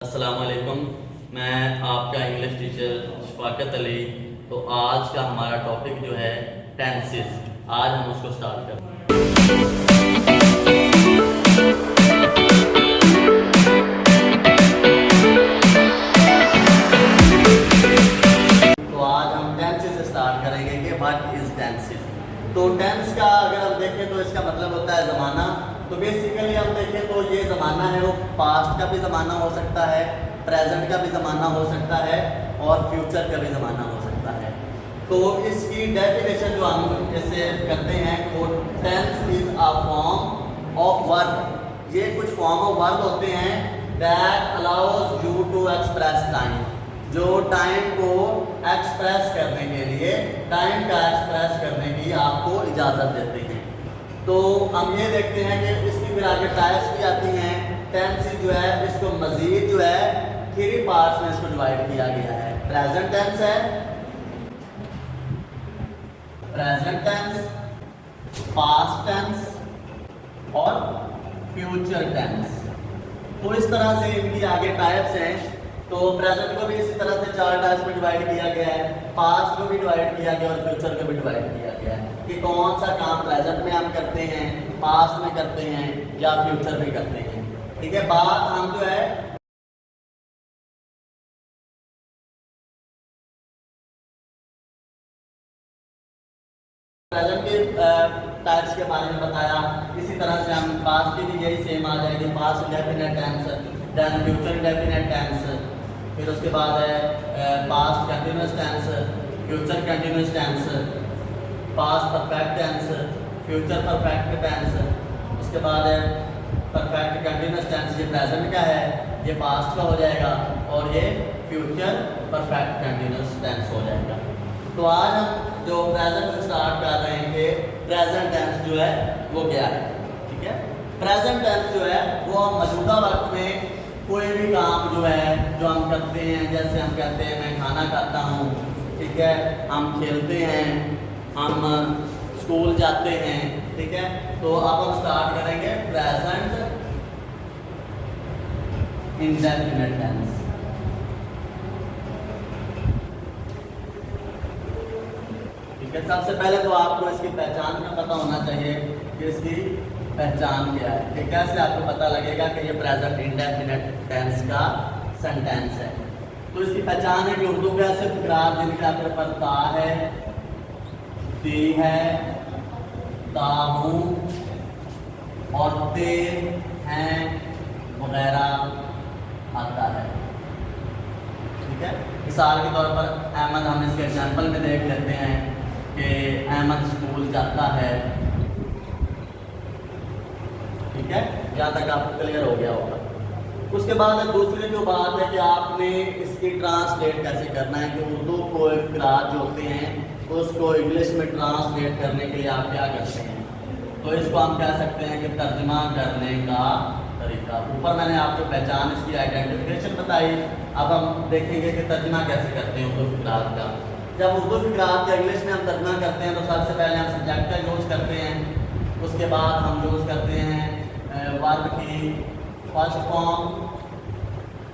अस्सलाम वालेकुम। मैं आपका इंग्लिश टीचर शफाकत अली। तो आज का हमारा टॉपिक जो है टेंसेस, आज हम उसको स्टार्ट करते हैं। तो आज हम टेंसेस से स्टार्ट करेंगे कि व्हाट इज टेंसेस। तो टेंस का अगर हम देखें तो इसका मतलब होता है ज़माना। तो बेसिकली हम देखें तो ये ज़माना है वो पास्ट का भी ज़माना हो सकता है, प्रेजेंट का भी ज़माना हो सकता है और फ्यूचर का भी ज़माना हो सकता है। तो इसकी डेफिनेशन जो हम इससे करते हैं वो tense is a form of verb. ये कुछ फॉर्म ऑफ वर्ब होते हैं that allows you to express time, जो टाइम को एक्सप्रेस करने के लिए, टाइम का एक्सप्रेस करने की आपको इजाज़त देते हैं। तो हम ये देखते हैं कि इसकी फिर आगे टाइप्स भी आती हैं। टेंस जो है इसको मज़ीद जो है 3 पार्ट्स में इसको डिवाइड किया गया है। प्रेजेंट टेंस है, प्रेजेंट टेंस, पास्ट टेंस और फ्यूचर टेंस। तो इस तरह से इनकी आगे टाइप्स हैं। तो प्रेजेंट को भी इसी तरह से 4 टाइप्स में डिवाइड किया गया है, पास्ट को भी डिवाइड किया गया और फ्यूचर को भी डिवाइड किया गया है कि कौन सा काम प्रेजेंट में हम करते हैं, पास्ट में करते हैं या फ्यूचर में करते हैं। ठीक है, बात हम जो है प्रेजेंट के टाइप्स के बारे में बताया। इसी तरह से हम पास्ट की भी यही सेम आ जाएगी, past indefinite tense, then future indefinite tense, फिर उसके बाद है past continuous tense, future continuous tense, past perfect tense, future perfect tense, उसके बाद है परफेक्ट कंटिन्यूअस टेंस। ये प्रेजेंट का है, ये पास्ट का हो जाएगा और ये फ्यूचर परफेक्ट कंटिन्यूअस टेंस हो जाएगा। तो आज हम जो प्रेजेंट से स्टार्ट कर रहे हैं कि प्रेजेंट टेंस जो है वो क्या है। ठीक है, प्रेजेंट टेंस जो है वो हम मौजूदा वक्त में कोई भी काम जो है जो हम करते हैं, जैसे हम कहते हैं मैं खाना खाता हूँ, ठीक है, हम खेलते हैं, हम स्कूल जाते हैं। ठीक है, तो अब हम स्टार्ट करेंगे प्रेजेंट इंडेफिनिट टेंस। ठीक है, सबसे पहले तो आपको इसकी पहचान का पता होना चाहिए कि इसकी पहचान क्या है, कि कैसे आपको पता लगेगा कि ये प्रेजेंट इंडेफिनिट टेंस का सेंटेंस है। तो इसकी पहचान है कि उर्दू का ऐसे फिक्रात जिनका पर ता है, ती है, ताहू और ते हैं वगैरह आता है। ठीक है, मिसाल के तौर पर अहमद, हम इसके एग्जाम्पल में देख लेते हैं कि अहमद स्कूल जाता है। ठीक है, यहाँ तक आपको क्लियर हो गया होगा। उसके बाद दूसरी जो बात है कि आपने इसकी ट्रांसलेट कैसे करना है, कि उर्दू को फिक्रात जो होते हैं उसको इंग्लिश में ट्रांसलेट करने के लिए आप क्या करते हैं। तो इसको हम कह सकते हैं कि तर्जुमा करने का तरीका। ऊपर मैंने आपको पहचान, इसकी आइडेंटिफिकेशन बताई। अब हम देखेंगे कि तर्जुमा कैसे करते हैं उर्दू फिक्रात का। जब उर्दू फिक्रात का इंग्लिश में हम तर्जुमा करते हैं तो सबसे पहले हम सब्जेक्ट का यूज़ करते हैं, उसके बाद हम यूज़ करते हैं वर्ब की फर्स्ट फॉर्म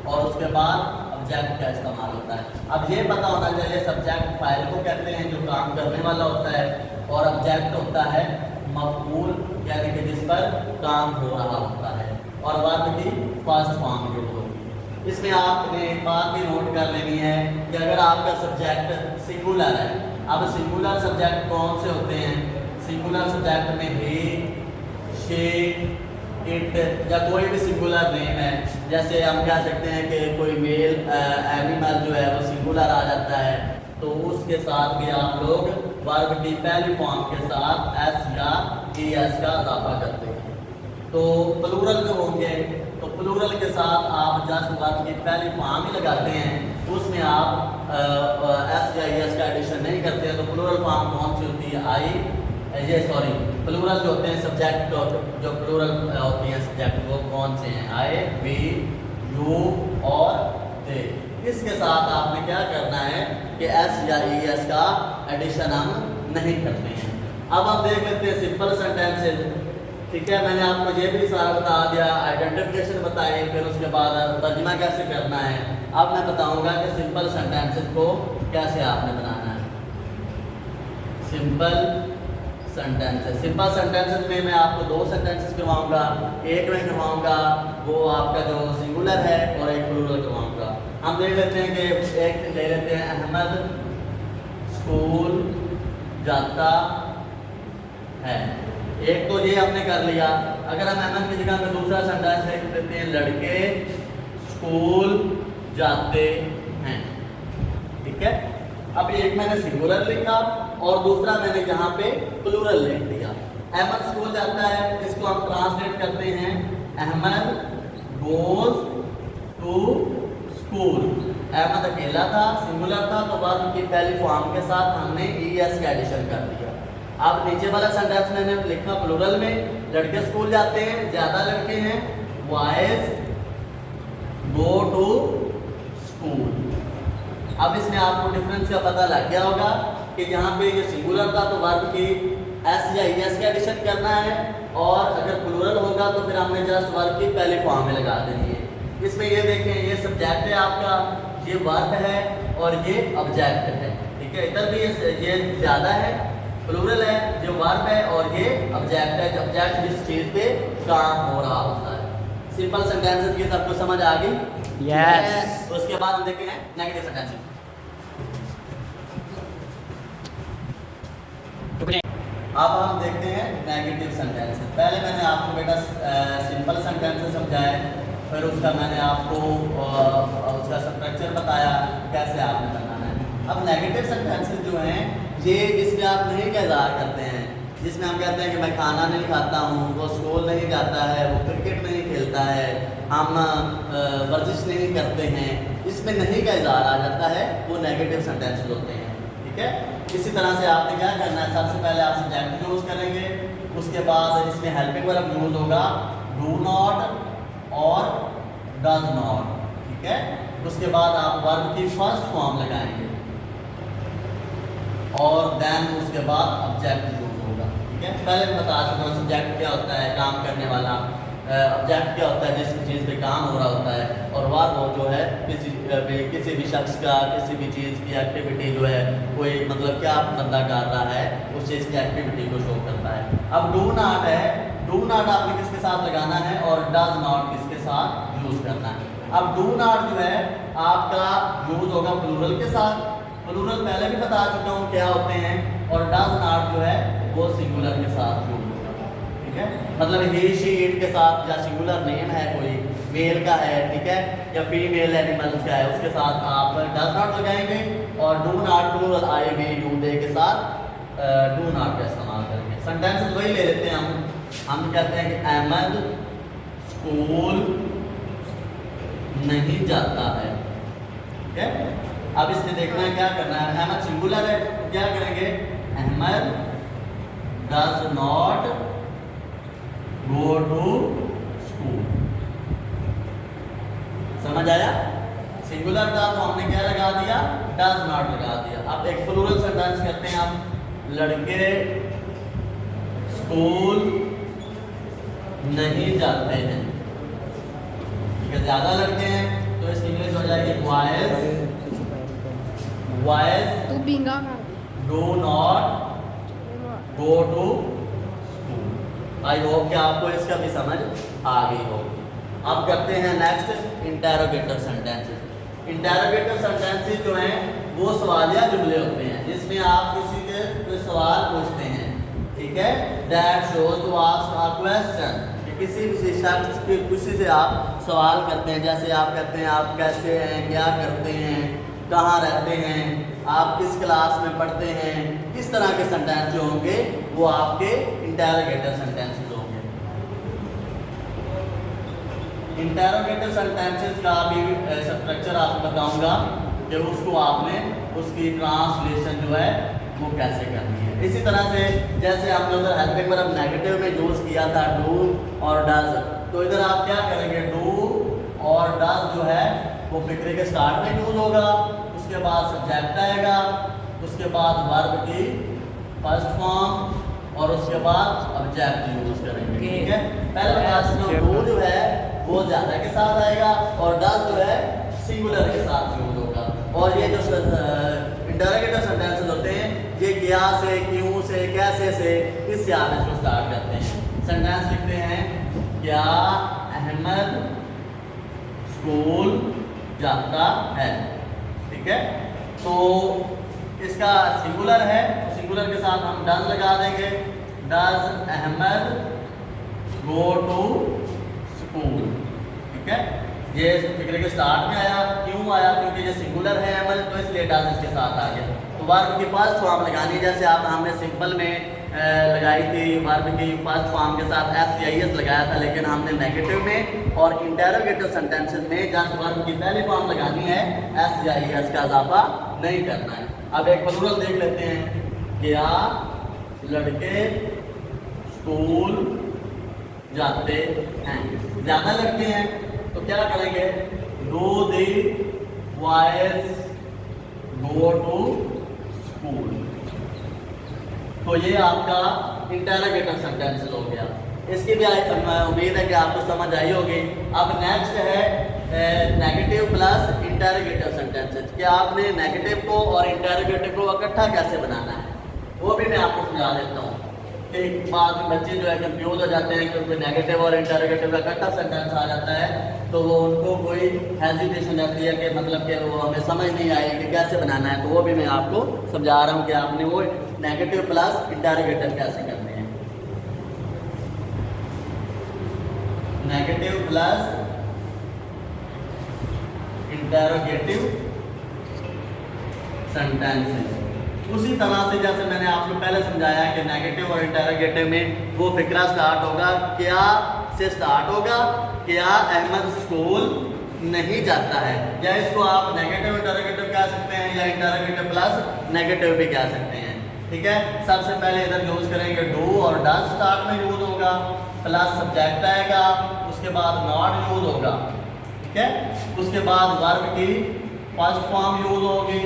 और उसके बाद ऑब्जेक्ट का इस्तेमाल होता है। अब ये पता होना चाहिए सब्जेक्ट फाइल को कहते हैं जो काम करने वाला होता है, और ऑब्जेक्ट होता है मफऊल यानी कि जिस पर काम हो रहा होता है, और वर्ब की फर्स्ट फॉर्म जो होगी। इसमें आपने एक बात भी नोट कर लेनी है कि अगर आपका सब्जेक्ट सिंगुलर है, अब सिंगुलर सब्जेक्ट कौन से होते हैं, सिंगुलर सब्जेक्ट में ही, शी, इट या कोई भी सिंगुलर नेम है, जैसे हम कह सकते हैं कि कोई मेल एनिमल जो है वो सिंगुलर आ जाता है, तो उसके साथ भी आप लोग वर्ब की पहली फॉर्म के साथ एस या एस का इजाफा करते हैं। तो प्लूरल जो होंगे तो प्लूरल के साथ आप जस्ट वर्ब की पहली फॉर्म ही लगाते हैं, उसमें आप एस या एस का एडिशन नहीं करते हैं। तो प्लूरल फॉर्म कौन सी होती है, प्लूरल जो होते हैं सब्जेक्ट, जो प्लूरल होती हैं सब्जेक्ट वो कौन से हैं, आई, वी, यू और दे। इसके साथ आपने क्या करना है कि एस या एस का एडिशन हम नहीं करते हैं। अब हम देख लेते हैं सिंपल सेंटेंसेस ठीक है, मैंने आपको ये भी सारा बता दिया, आइडेंटिफिकेशन बताई, फिर उसके बाद तर्जुमा कैसे करना है। अब मैं बताऊंगा कि सिंपल सेंटेंसेस को कैसे आपने बनाना है। सिंपल सेंटेंसेस में मैं आपको दो सेंटेंसेस करवाऊंगा। एक में करवाऊंगा वो आपका जो सिंगुलर है और एक प्लूरल करवाऊंगा। हम देख लेते हैं कि एक ले लेते हैं, अहमद स्कूल जाता है। एक तो ये हमने कर लिया। अगर हम अहमद की जगह पे दूसरा सेंटेंस लिख देते हैं, लड़के स्कूल जाते हैं। ठीक है, अब एक मैंने सिंगुलर लिखा और दूसरा मैंने यहाँ पे प्लूरल लिख दिया। अहमद स्कूल जाता है, इसको हम ट्रांसलेट करते हैं, Ahmad goes to school. Ahmad अकेला था, सिंगुलर था, तो वर्ब की पहली फॉर्म के साथ हमने ES का एडिशन कर दिया। अब नीचे वाला सेंटेंस मैंने लिखा प्लूरल में, लड़के स्कूल जाते हैं, ज्यादा लड़के हैं, बॉयज गो टू स्कूल। अब इसमें आपको डिफरेंस का पता लग गया होगा कि यहाँ पे ये सिंगुलर था तो वर्ब की S या ES का एडिशन करना है, और अगर प्लूरल होगा तो फिर हमने जस्ट वर्ब की पहली फॉर्म में लगा देनी है। इसमें ये देखें, ये सब्जेक्ट है आपका, ये वर्ब है और ये ऑब्जेक्ट है। ठीक है, इधर भी ये ज़्यादा है, प्लूरल है, जो वर्ब है, और ये ऑब्जेक्ट है, ऑब्जेक्ट जिस चीज़ पे काम हो रहा होता है। सिंपल सेंटेंसेस की सबको समझ आ गई? यस। उसके बाद हम देखते हैं नेगेटिव सेंटेंसेस। अब हम देखते हैं नेगेटिव सेंटेंसेस। पहले मैंने आपको बेटा सिंपल सेंटेंसेस समझाए, फिर उसका मैंने आपको उसका स्ट्रक्चर बताया कैसे आपने बनाना है। अब नेगेटिव सेंटेंसेस जो हैं, ये जिसमें आप नहीं का इज़हार करते हैं, जिसमें हम कहते हैं कि मैं खाना नहीं खाता हूँ, वो स्कूल नहीं जाता है, वो क्रिकेट नहीं खेलता है, हम वर्जिश नहीं करते हैं, इसमें नहीं का इज़हार आ जाता है, वो नेगेटिव सेंटेंसेस होते हैं। ठीक है, इसी तरह से आपने क्या करना है, सबसे पहले आप सब्जेक्ट यूज़ करेंगे, उसके बाद इसमें हेल्पिंग वर्ब यूज़ होगा, डू नॉट और डज नॉट। ठीक है, उसके बाद आप वर्ब की फर्स्ट फॉर्म लगाएंगे और देन उसके बाद ऑब्जेक्ट यूज़ होगा। ठीक है, पहले मैं बता चुका हूँ सब्जेक्ट क्या होता है, काम करने वाला, ऑब्जेक्ट क्या होता है, जिस चीज़ पे काम हो रहा होता है, और वर्ब जो है किसी भी शख्स का, किसी भी चीज़ की एक्टिविटी जो है, कोई मतलब क्या बंदा कर रहा है, उस चीज़ की एक्टिविटी को शो करता है। अब डू नॉट है, डू नॉट आपने किसके साथ लगाना है और डज नॉट किसके साथ यूज़ करना है। अब डू नॉट जो है आपका यूज़ होगा प्लूरल के साथ, प्लूरल पहले भी बता चुका हूँ क्या होते हैं, और डज नॉट जो है वो सिंगुलर के साथ यूज़ होगा। ठीक है, मतलब ही शी इट के साथ, या सिंगुलर नेम है कोई मेल का है, ठीक है, या फीमेल एनिमल्स का है, उसके साथ आप डज नॉट लगाएंगे, और do not plural I we you they के साथ डू नॉट का इस्तेमाल करेंगे। सेंटेंसेस वही ले लेते हैं हम कहते हैं कि अहमद स्कूल नहीं जाता है। ठीक है, अब इसमें देखना है क्या करना है, अहमद सिंगुलर है तो क्या करेंगे, Ahmad does not go to school. समझ आया? सिंगुलर था तो हमने क्या लगा दिया, डज नॉट लगा दिया। अब एक प्लूरल सेंटेंस करते हैं हम, लड़के स्कूल नहीं जाते हैं। ठीक है, ज्यादा लड़के हैं तो इसकी इंग्लिश हो जाएगी boys do not go to school. I hope कि आपको इसका भी समझ आ गई होगी। अब करते हैं next interrogative sentences. Interrogative sentences जो हैं वो सवालिया जुमले होते हैं, जिसमें आप किसी के कोई सवाल पूछते हैं। ठीक है, that shows to ask a question, किसी भी शख्स के किसी से आप सवाल करते हैं, जैसे आप कहते हैं आप कैसे हैं, क्या करते हैं, कहाँ रहते हैं, आप किस क्लास में पढ़ते हैं, इस तरह के सेंटेंस जो होंगे वो आपके इंटेरोगेटिव सेंटेंसेस होंगे। इंटेरोगेटिव सेंटेंसेस का भी स्ट्रक्चर आपको बताऊंगा कि उसको आपने उसकी ट्रांसलेशन जो है वो कैसे करनी है। इसी तरह से जैसे हमने उधर हेल्पिंग वर्ब नेगेटिव में यूज़ किया था डू और डज, तो इधर आप क्या करेंगे, डू और डज जो है वो फिक्रे के स्टार्ट में यूज़ होगा, उसके बाद सब्जेक्ट आएगा, उसके बाद वर्ब की फर्स्ट फॉर्म, और उसके बाद ऑब्जेक्ट यूज करेंगे, ठीक है। पहले क्लास में डू जो है वो ज्यादा के साथ आएगा और डज जो है सिंगुलर के साथ यूज होगा। और ये जो इंटरोगेटिव सेंटेंसेस होते हैं ये क्या से, क्यों से, कैसे से, इससे आप इसको स्टार्ट करते हैं। सेंटेंस लिखते हैं क्या अहमद स्कूल जाता है, ठीक है। तो इसका सिंगुलर है तो सिंगुलर के साथ हम डज लगा देंगे, does Ahmad go to school, ठीक है। ये फिक्र के स्टार्ट में आया, क्यों आया? क्योंकि ये सिंगुलर है अहमद तो इसलिए डज इसके साथ आ गया। तो वर्ब की फर्स्ट फॉर्म लगानी, जैसे आप हमने सिंपल में लगाई थी वर्ब की फर्स्ट फॉर्म के साथ SCIS लगाया था, लेकिन हमने नेगेटिव में और इंटरोगेटिव सेंटेंसेस में जब वर्ब की पहली फॉर्म लगानी है SCIS का इजाफा नहीं करना है। अब एक प्लूरल देख लेते हैं, क्या लड़के स्कूल जाते हैं? ज्यादा लड़के हैं तो क्या करेंगे, do the boys go to school. तो ये आपका इंटरोगेटिव सेंटेंस हो गया। इसकी भी उम्मीद है कि आपको समझ आई होगी। अब नेक्स्ट है नेगेटिव प्लस इंटरोगेटिव सेंटेंसेस। कि आपने नेगेटिव को और इंटरोगेटिव को इकट्ठा कैसे बनाना है वो भी मैं आपको समझा देता हूँ। कि बाद में बच्चे जो है कंफ्यूज हो जाते हैं क्योंकि नेगेटिव और इंटरोगेटिव का इकट्ठा सेंटेंस आ जाता है तो वो उनको कोई हेजिटेशन रहती है कि मतलब कि वो हमें समझ नहीं आई कि कैसे बनाना है। तो वो भी मैं आपको समझा रहा हूँ कि आपने वो नेगेटिव प्लस इंटरोगेटिव कैसे करने हैं। नेगेटिव प्लस इंटरोगेटिव सेंटेंसेस उसी तरह से जैसे मैंने आपको पहले समझाया कि नेगेटिव और इंटरोगेटिव में वो फिक्रा स्टार्ट होगा, क्या से स्टार्ट होगा, क्या अहमद स्कूल नहीं जाता है। या इसको आप नेगेटिव इंटरोगेटिव कह सकते हैं या इंटरोगेटिव प्लस नेगेटिव भी कह सकते हैं, ठीक है। सबसे पहले इधर यूज करेंगे डू और डज स्टार्ट में यूज होगा, प्लस सब्जेक्ट आएगा, उसके बाद नॉट यूज होगा, ठीक है। उसके बाद वर्ब की फर्स्ट फॉर्म यूज होगी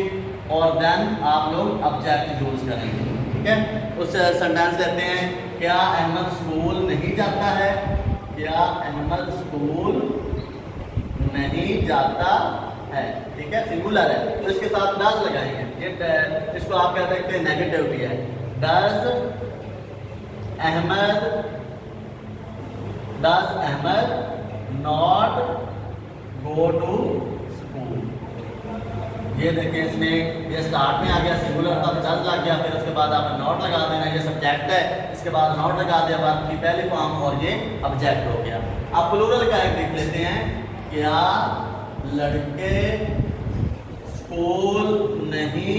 और देन आप लोग ऑब्जेक्ट यूज करेंगे, ठीक है। उस सेंटेंस लेते हैं, क्या अहमद स्कूल नहीं जाता है, क्या अहमद स्कूल नहीं जाता है, ठीक है, सिंगुलर है तो इसके साथ डज लगाएंगे। ये इसको आप कह सकते हैं नेगेटिव भी है। Does Ahmad not go to school. ये देखिए इसमें ये स्टार्ट में आ गया सिंगुलर था तो डज लग गया, फिर उसके बाद आपने नॉट लगा देना, ये सब्जेक्ट है, इसके बाद नॉट लगा दिया वर्ब की पहली फॉर्म और ये ऑब्जेक्ट हो गया। अब प्लूरल का एक देख लेते हैं, क्या लड़के स्कूल नहीं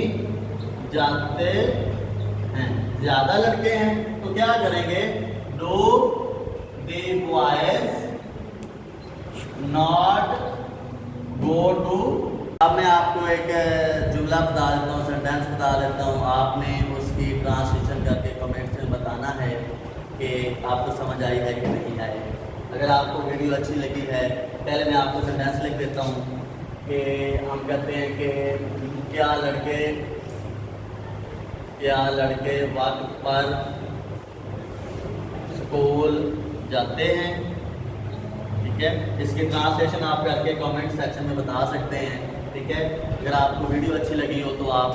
जाते हैं। ज्यादा लड़के हैं तो क्या करेंगे, do the boys not go to. अब मैं आपको एक जुमला बता देता हूँ, सेंटेंस बता देता हूँ, आपने उसकी ट्रांसलेशन करके कमेंट में बताना है कि आपको समझ आई है कि नहीं आई। अगर आपको वीडियो अच्छी लगी है, पहले मैं आपको सेंटेंस लिख देता हूँ कि हम कहते हैं कि क्या लड़के वक्त पर स्कूल जाते हैं, ठीक है। इसकी ट्रांसलेशन आप करके कमेंट सेक्शन में बता सकते हैं, ठीक है। अगर आपको वीडियो अच्छी लगी हो तो आप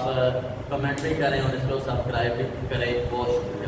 कमेंट भी करें और इसको सब्सक्राइब भी करें। बहुत शुक्रिया।